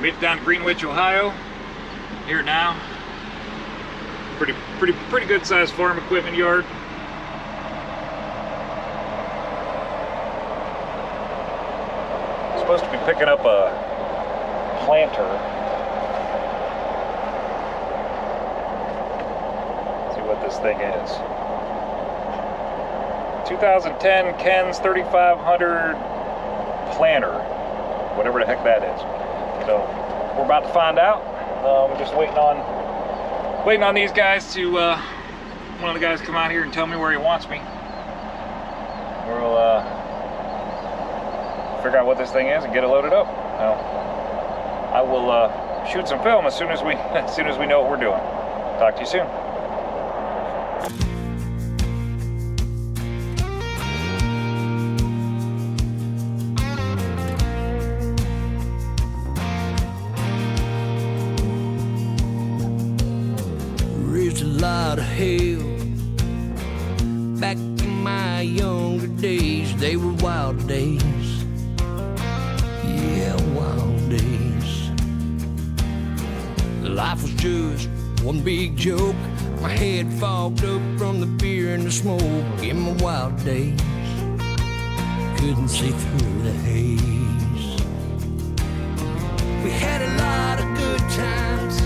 Made it down to Greenwich, Ohio. Here now. Pretty good sized farm equipment yard. Supposed to be picking up a planter. Let's see what this thing is. 2010 Ken's 3500 planter, whatever the heck that is. So we're about to find out. We're just waiting on these guys to one of the guys come out here and tell me where he wants me. We'll figure out what this thing is and get it loaded up. I will shoot some film as soon as we know what we're doing. Talk to you soon. Raised a lot of hell back in my younger days. They were wild days. Yeah, wild days. Life was just one big joke. My head fogged up from the beer and the smoke. In my wild days, couldn't see through the haze. We had a lot of good times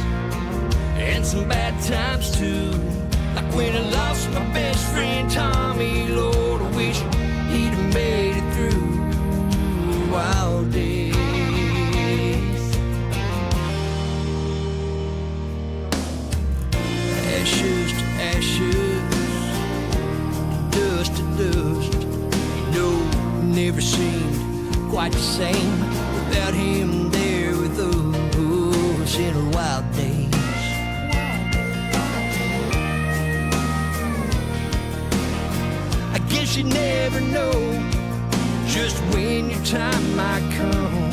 and some bad times too. Like when I lost my best friend Tommy. Lord, I wish he'd have made it through wild days. Ashes to ashes, dust to dust. You know, never seemed quite the same without him there with us in our wild days. I guess you never know just when your time might come.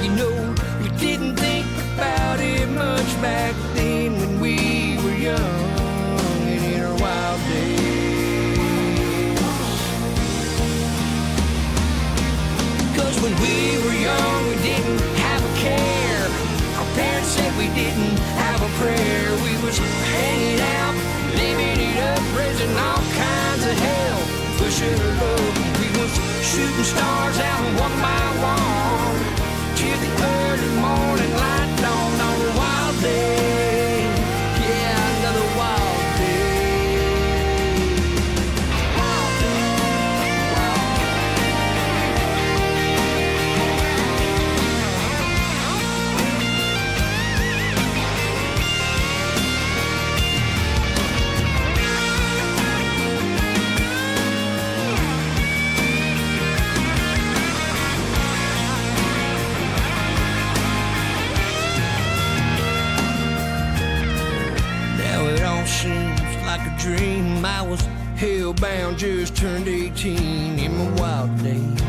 You know, we didn't think about it much back then when we were young and in our wild days. 'Cause when we were young, we didn't have a care. Our parents said we didn't have a prayer. We was hanging out, living it up, raising all kinds of hell. Pushing our love, we was shooting stars out one by one till the early morning light dawned on a wild day. Yeah, another wild day. Wild day, wild seems like a dream. I was hellbound, just turned 18 in my wild days.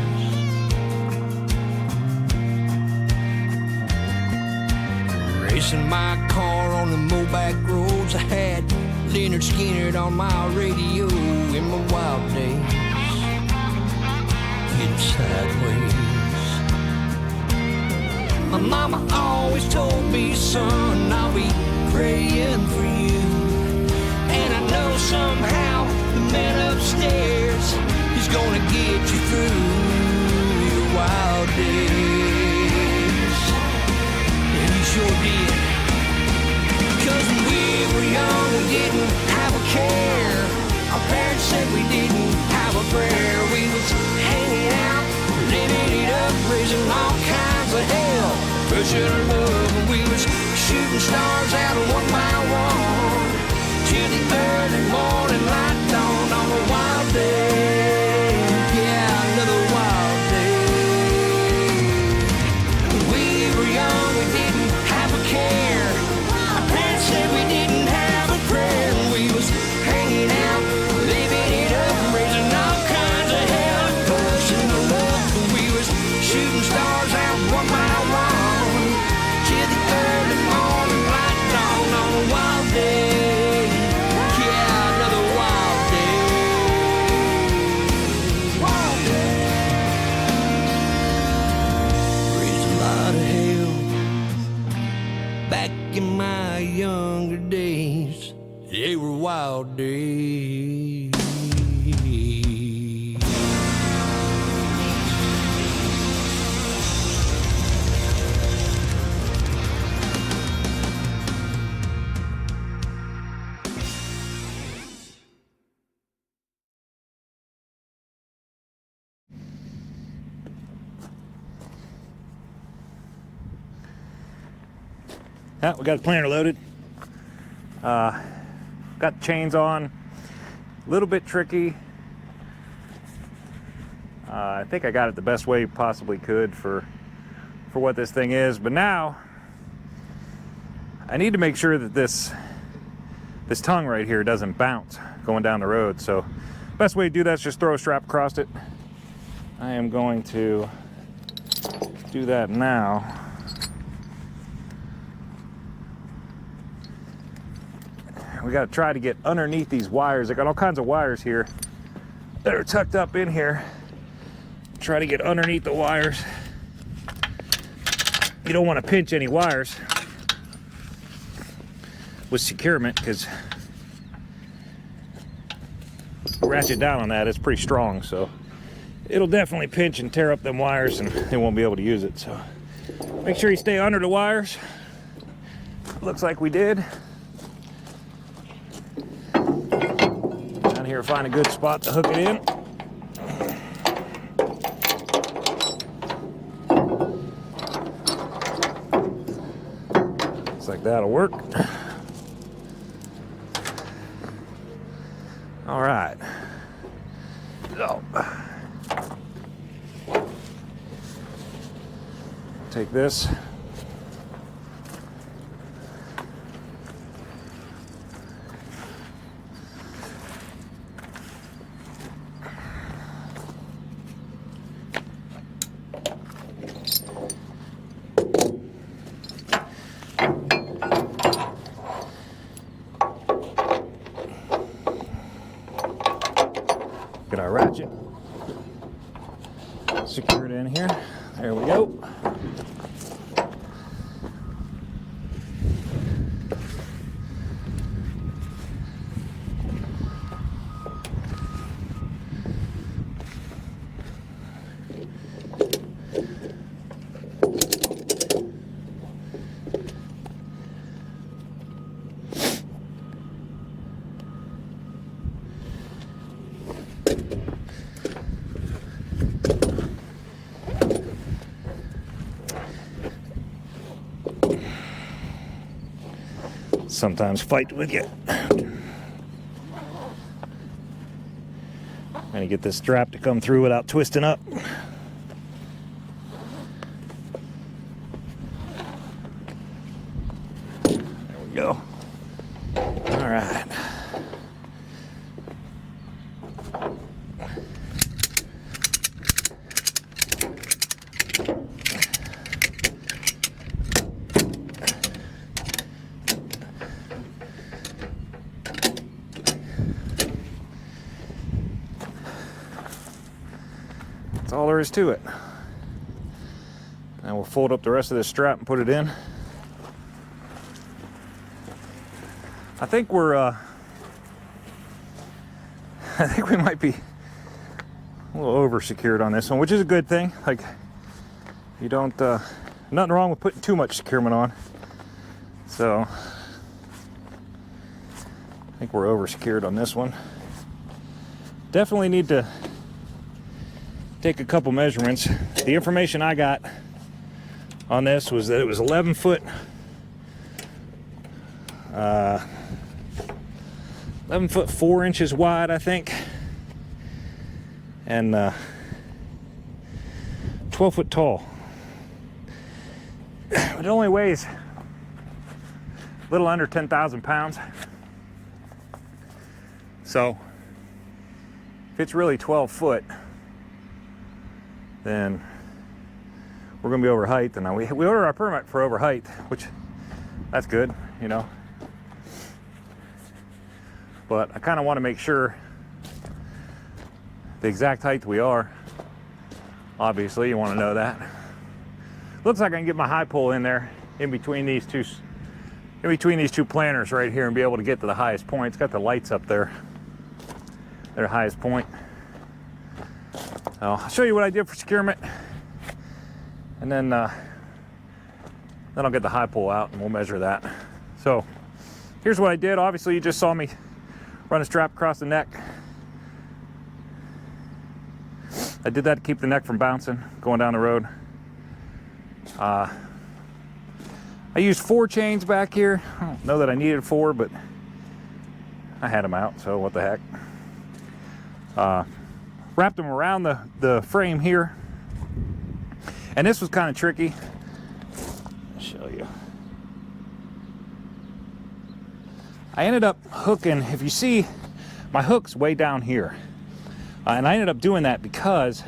Racing my car on the Mobac roads. I had Leonard Skinner on my radio in my wild days. Heading sideways. My mama always told me, son, I'll be praying for you. And I know somehow the man upstairs is gonna get you through your wild days. And he sure did. 'Cause when we were young, we didn't have a care. Our parents said we didn't have a prayer. We was hanging out, living it up, raising all kinds of hell. Pushing our love, and we was shooting stars out one by one till the early morning light dawned on a wild day. Yeah, another wild day. We were young, we didn't have a care. Our parents said we didn't have a prayer. We was hanging out, living it up, raising all kinds of hell. Pushing the love, we was shooting stars out one by one till the early morning light dawned on a wild day. wild day. Yeah, we got the planter loaded. Got the chains on. A little bit tricky. I think I got it the best way possibly could for what this thing is. But now I need to make sure that this tongue right here doesn't bounce going down the road. So best way to do that is just throw a strap across it. I am going to do that now. We got to try to get underneath these wires. I got all kinds of wires here that are tucked up in here. Try to get underneath the wires. You don't want to pinch any wires with securement because ratchet down on that, it's pretty strong, so it'll definitely pinch and tear up them wires and they won't be able to use it. So make sure you stay under the wires. Looks like we did. Down here, find a good spot to hook it in. Looks like that'll work. All right. So take this. Get our ratchet, secure it in here. There we go. Sometimes fight with you. Trying to get this strap to come through without twisting up. There we go. All right. That's all there is to it. Now we'll fold up the rest of this strap and put it in. I think I think we might be a little over secured on this one, which is a good thing. Like, you don't, nothing wrong with putting too much securement on. So I think we're over secured on this one. Definitely need to take a couple measurements. The information I got on this was that it was 11 foot 11 foot 4 inches wide, I think, and 12 foot tall. It only weighs a little under 10,000 pounds. So if it's really 12 foot, then we're gonna be over height. And now we ordered our permit for over height, which that's good, you know. But I kind of want to make sure the exact height we are. Obviously, you want to know that. Looks like I can get my high pole in there, in between these in between these two planters right here and be able to get to the highest point. It's got the lights up there. They're the highest point. So I'll show you what I did for securement, and then I'll get the high pull out and we'll measure that. So here's what I did. Obviously you just saw me run a strap across the neck. I did that to keep the neck from bouncing going down the road. I used 4 chains back here. I don't know that I needed 4, but I had them out, so what the heck. Wrapped them around the frame here, and this was kind of tricky. I'll show you. I ended up hooking, if you see, my hook's way down here, and I ended up doing that because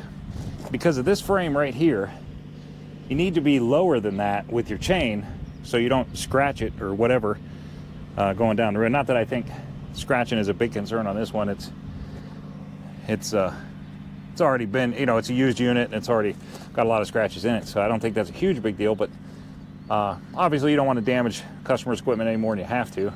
of this frame right here. You need to be lower than that with your chain so you don't scratch it or whatever going down the road. Not that I think scratching is a big concern on this one. It's already been, you know, it's a used unit and it's already got a lot of scratches in it, so I don't think that's a huge big deal. But obviously you don't want to damage customers' equipment any more than you have to.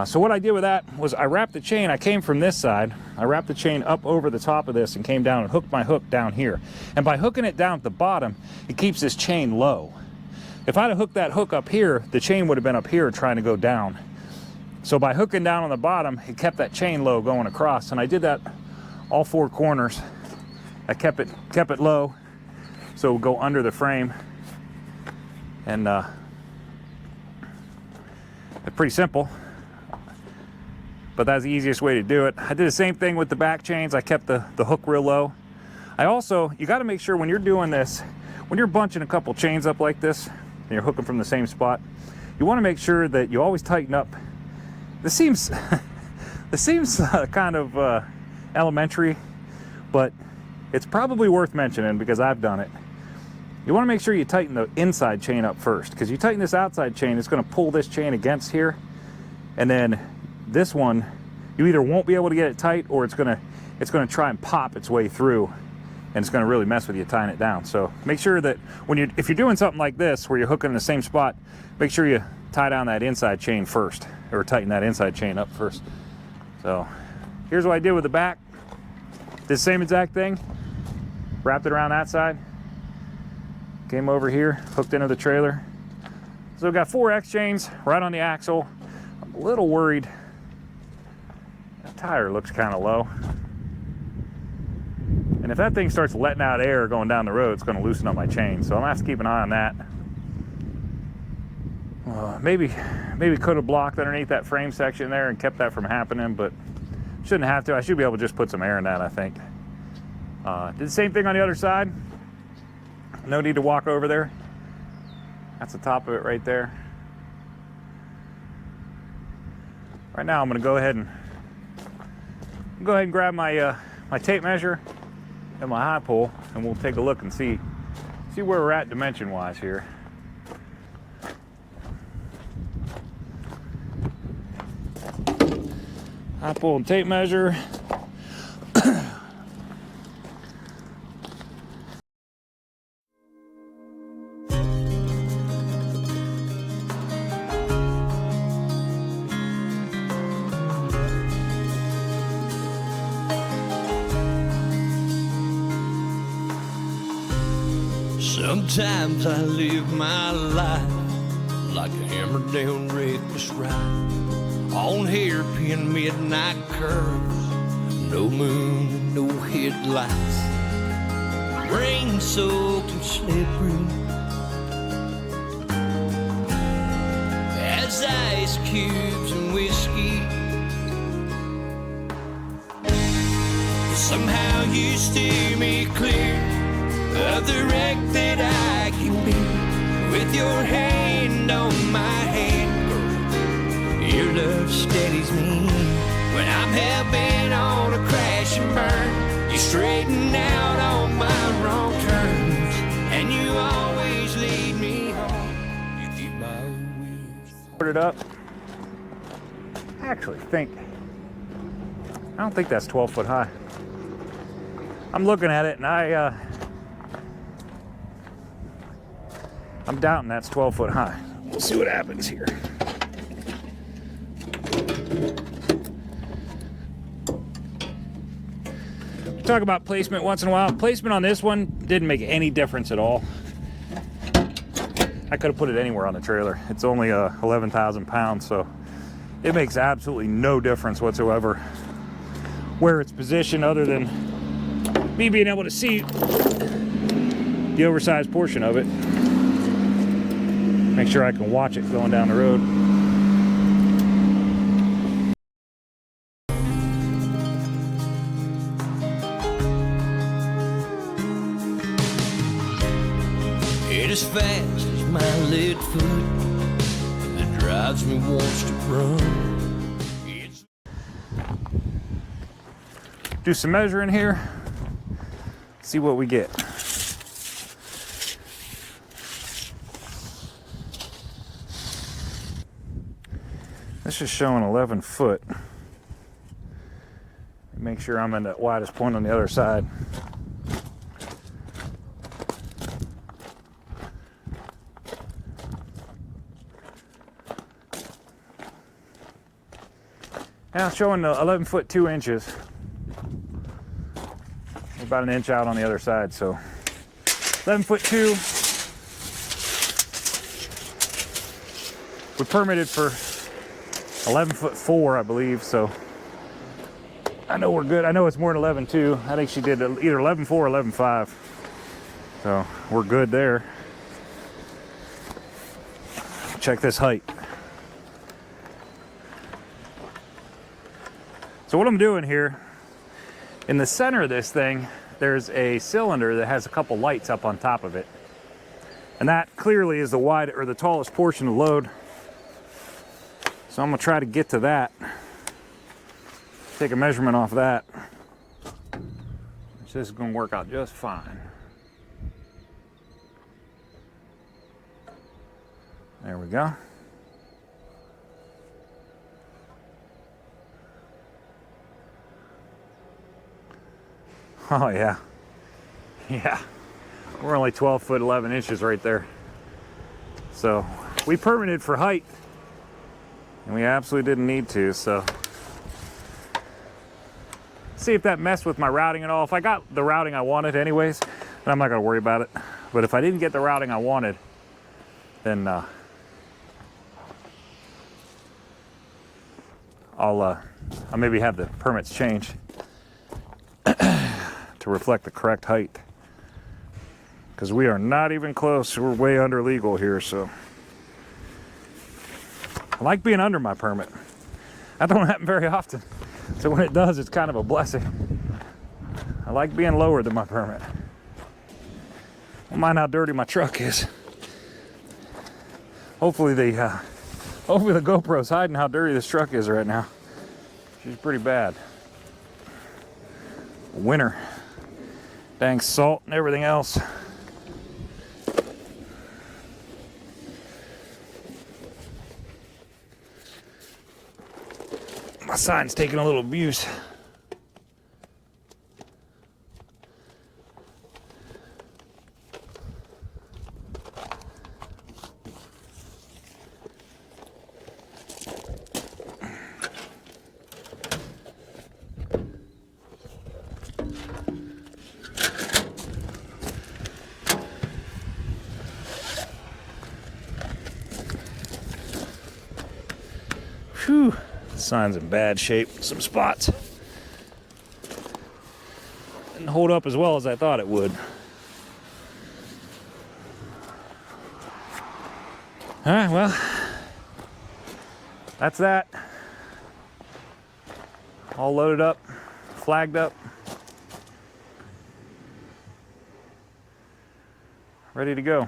So what I did with that was I wrapped the chain. I came from this side. I wrapped the chain up over the top of this and came down and hooked my hook down here. And by hooking it down at the bottom, it keeps this chain low. If I'd have hooked that hook up here, the chain would have been up here trying to go down. So by hooking down on the bottom, it kept that chain low going across. And I did that all 4 corners. I kept it low so it would go under the frame. And it's pretty simple, but that's the easiest way to do it. I did the same thing with the back chains. I kept the hook real low. You got to make sure when you're doing this, when you're bunching a couple chains up like this and you're hooking from the same spot, you want to make sure that you always tighten up. This seems kind of elementary, but it's probably worth mentioning because I've done it. You want to make sure you tighten the inside chain up first, because you tighten this outside chain, it's going to pull this chain against here, and then this one, you either won't be able to get it tight, or it's going to try and pop its way through, and it's going to really mess with you tying it down. So make sure that if you're doing something like this where you're hooking in the same spot, make sure you tie down that inside chain first, or tighten that inside chain up first. So here's what I did with the back. Did the same exact thing. Wrapped it around that side. Came over here, hooked into the trailer. So we've got 4 X chains right on the axle. I'm a little worried. That tire looks kind of low. And if that thing starts letting out air going down the road, it's going to loosen up my chain. So I'm going to have to keep an eye on that. Maybe could have blocked underneath that frame section there and kept that from happening, but shouldn't have to. I should be able to just put some air in that, I think. Did the same thing on the other side. No need to walk over there. That's the top of it right there. Right now I'm going to go ahead and grab my my tape measure and my high pull, and we'll take a look and see where we're at dimension wise here. High pull and tape measure. Sometimes I live my life like a hammered down reckless ride on hairpin midnight curves, no moon and no headlights, rain soaked and slippery as ice cubes and whiskey. Somehow you steer me clear of the wreck that I can be, with your hand on my hand, girl. Your love steadies me when I'm hell-bent on a crash and burn. You straighten out all my wrong turns, and you always lead me home. You keep my wheels. Put it up. I actually I don't think that's 12 foot high. I'm looking at it and I'm doubting that's 12 foot high. We'll see what happens here. Talk about placement once in a while. Placement on this one didn't make any difference at all. I could have put it anywhere on the trailer. It's only 11,000 pounds, so it makes absolutely no difference whatsoever where it's positioned, other than me being able to see the oversized portion of it. Make sure I can watch it going down the road. As fast as my lead foot that drives me wants to run. Do some measuring here, see what we get. This is showing 11 foot. Make sure I'm in the widest point on the other side. Now it's showing 11 foot 2 inches. About an inch out on the other side, so 11 foot 2. We permitted for 11 foot 4, I believe, so I know we're good. I know it's more than 11.2. I think she did either 11.4 or 11.5. So we're good there. Check this height. So what I'm doing here, in the center of this thing, there's a cylinder that has a couple lights up on top of it. And that clearly is the wide or the tallest portion of the load. So I'm gonna try to get to that. Take a measurement off that. This is gonna work out just fine. There we go. Oh yeah, yeah. We're only 12 foot 11 inches right there. So we permitted for height, and we absolutely didn't need to. So see if that messed with my routing at all. If I got the routing I wanted anyways, then I'm not gonna worry about it. But if I didn't get the routing I wanted, then I'll maybe have the permits changed to reflect the correct height, because we are not even close. We're way under legal here. So I like being under my permit. That don't happen very often, so when it does, it's kind of a blessing. I like being lower than my permit. Don't mind how dirty my truck is. Hopefully the GoPro's hiding how dirty this truck is right now. She's pretty bad. Winter. Dang salt and everything else. My sign's taking a little abuse. Whew, sign's in bad shape. Some spots. Didn't hold up as well as I thought it would. All right, well, that's that. All loaded up, flagged up. Ready to go.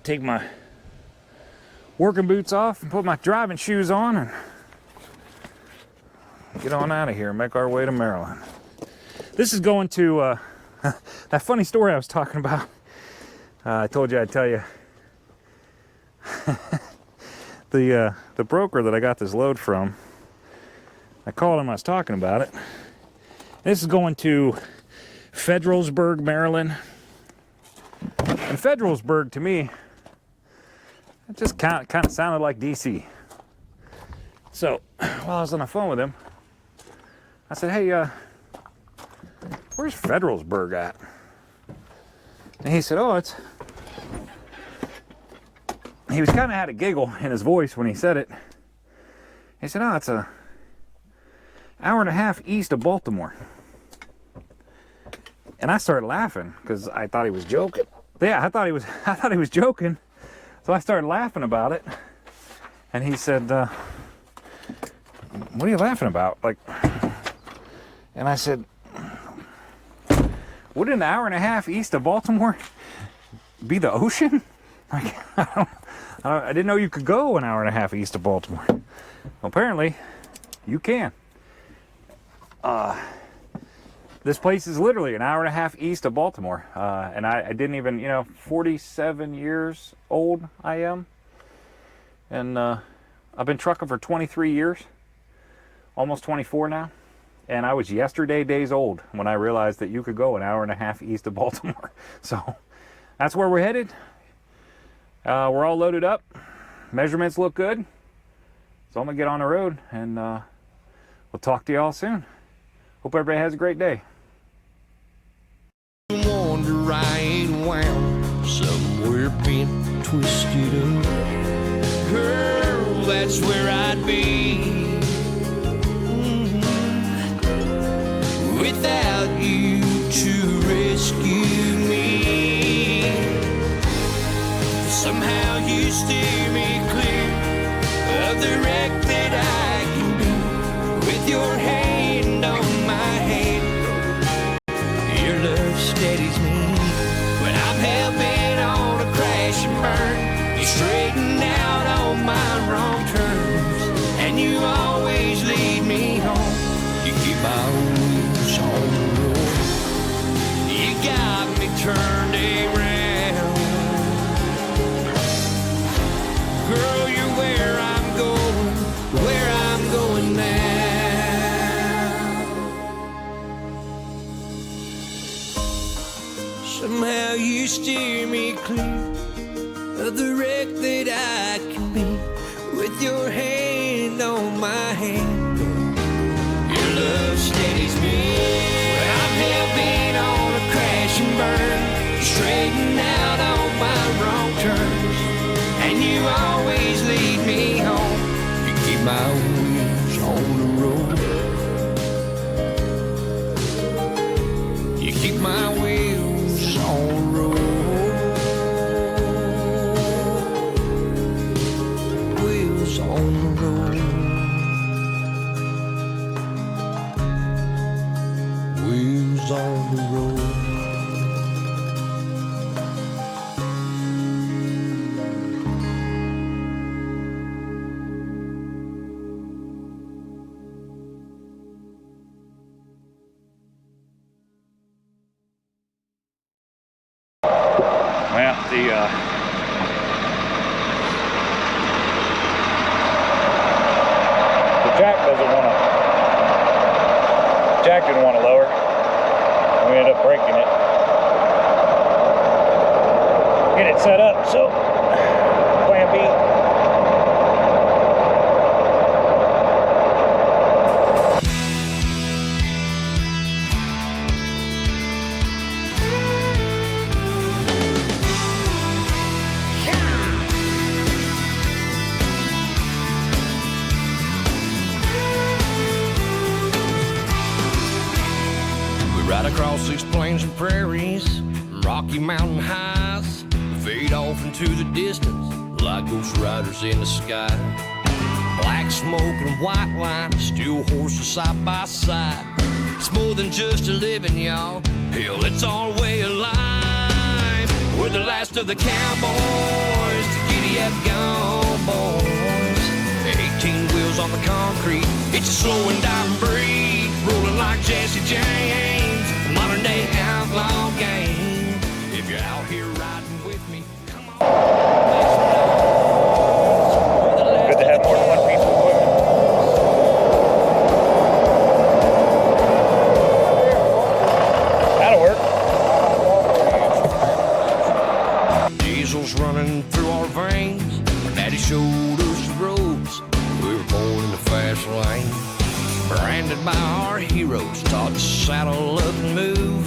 Take my working boots off and put my driving shoes on and get on out of here and make our way to Maryland. This is going to that funny story I was talking about. I told you I'd tell you. The broker that I got this load from, I called him, I was talking about it. This is going to Federalsburg, Maryland. And Federalsburg, to me, it just kind of sounded like DC. So while I was on the phone with him, I said, hey, where's Federalsburg at? And he said, oh, it's... He was kind of had a giggle in his voice when he said it. He said, oh, it's a hour and a half east of Baltimore. And I started laughing because I thought he was joking. Yeah, I thought he was joking. So I started laughing about it. And he said, what are you laughing about? Like, and I said, wouldn't an hour and a half east of Baltimore be the ocean? Like, I didn't know you could go an hour and a half east of Baltimore. Well, apparently, you can. This place is literally an hour and a half east of Baltimore. And I didn't even, 47 years old I am. And I've been trucking for 23 years. Almost 24 now. And I was yesterday days old when I realized that you could go an hour and a half east of Baltimore. So that's where we're headed. We're all loaded up. Measurements look good. So I'm going to get on the road and we'll talk to you all soon. Hope everybody has a great day. Wonder I ain't wound somewhere bent, twisted up. Girl, that's where I'd be. Without you to rescue me. Somehow you steer me clear of the wreck that I can be. With your hand on my hand, your love steadies me. When I'm hell-bent on a crash and burn, you straighten out all my wrong turns, and you always lead me home. You keep my wheels on the road. You got me turned around. Girl, you're where I'm going now. Somehow you steer me clear of the wreck that I can be. With your hand on my hand, your love steadies me. When I'm hell-bent on a crash and burn, you straighten out all my wrong turns, and you always lead me home. You keep my wheels on the road. You keep my wheels on the road. Wheels on the road. Wheels on the road. Well, the jack didn't want to lower. We ended up breaking it. Get it set up, so plan B. Right across these plains and prairies, Rocky Mountain highs, fade off into the distance like ghost riders in the sky. Black smoke and white line, steel horses side by side. It's more than just a living, y'all. Hell, it's our way of life. We're the last of the cowboys, the giddy up gone boys. 18 wheels on the concrete, it's a slow and dying breed, rolling like Jesse James, a modern day outlaw game. If you're out here riding with me, come on. Good to have more than one piece of equipment. That'll work. Diesel's running through our veins. Daddy showed us the roads. We were born in the fast lane. Branded by our heroes, taught to saddle up and move.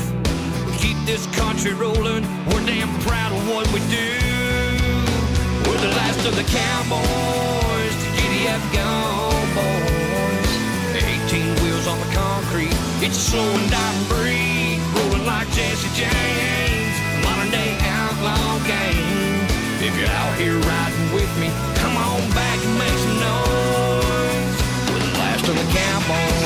We keep this country rolling, we're damn proud of what we do. We're the last of the cowboys to giddy up, go boys. 18 wheels on the concrete, it's a slow and diving breed, rolling like Jesse James, modern day outlaw game. If you're out here riding with me, come on back and make some noise. We're the last of the cowboys.